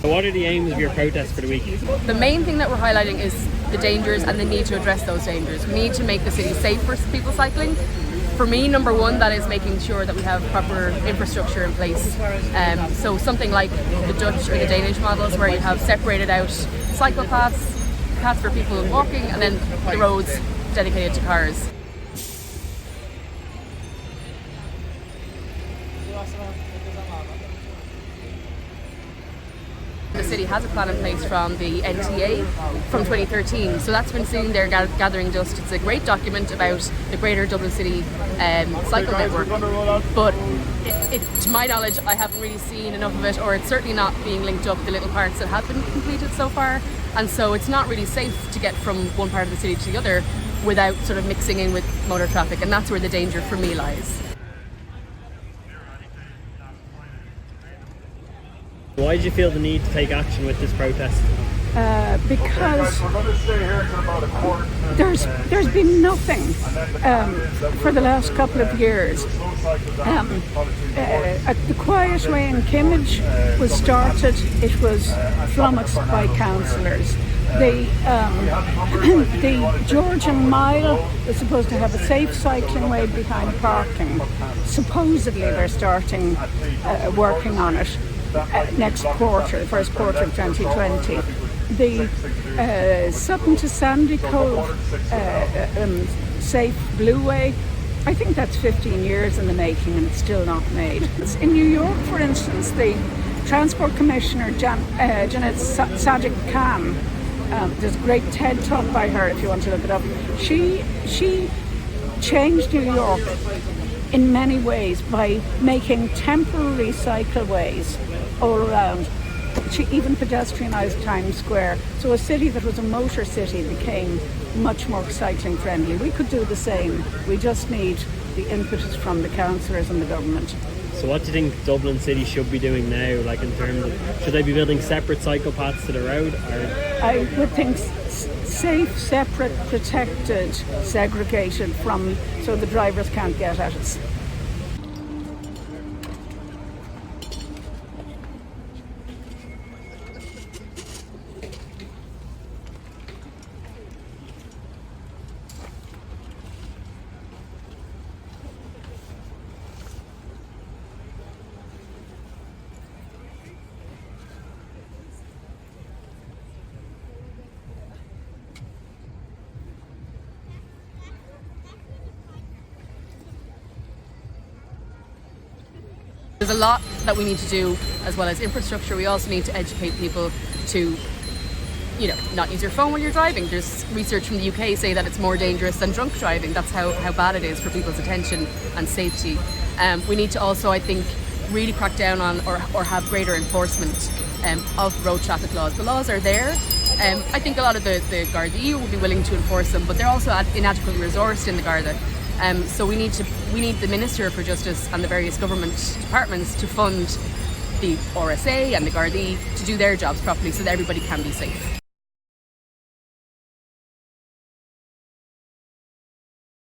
What are the aims of your protest for the week? The main thing that we're highlighting is the dangers and the need to address those dangers. We need to make the city safe for people cycling. For me, number one, that is making sure that we have proper infrastructure in place. So something like the Dutch or the Danish models, where you have separated out cycle paths for people walking, and then the roads dedicated to cars. The city has a plan in place from the NTA from 2013, so that's been sitting there gathering dust. It's a great document about the greater Dublin City cycle network, but to my knowledge, I haven't really seen enough of it, or it's certainly not being linked up the little parts that have been completed so far, and so it's not really safe to get from one part of the city to the other without sort of mixing in with motor traffic, and that's where the danger for me lies. Why did you feel the need to take action with this protest? Because there's been nothing for the last couple of years. The Quiet Way in Kimmage was started. It was flummoxed by councillors. The Georgian Mile was supposed to have a safe cycling way behind parking. Supposedly they're starting working on it next quarter, first quarter of 2020. The Sutton to Sandy Cove safe blue way, I think that's 15 years in the making and it's still not made. In New York, for instance, the Transport Commissioner Janet Sadiq Khan, there's a great TED talk by her if you want to look it up. She changed New York in many ways by making temporary cycleways all around. She even pedestrianised Times Square. So a city that was a motor city became much more cycling friendly. We could do the same. We just need the impetus from the councillors and the government. So what do you think Dublin City should be doing now, like in terms of, should they be building separate cycle paths to the road? Or? I would think safe, separate, protected, segregated from, so the drivers can't get at us. There's a lot that we need to do, as well as infrastructure. We also need to educate people to, not use your phone when you're driving. There's research from the UK say that it's more dangerous than drunk driving. That's how bad it is for people's attention and safety. We need to also, I think, really crack down on or have greater enforcement of road traffic laws. The laws are there. I think a lot of the Gardaí will be willing to enforce them, but they're also inadequately resourced in the Garda. So we need the Minister for Justice and the various government departments to fund the RSA and the Gardaí to do their jobs properly so that everybody can be safe.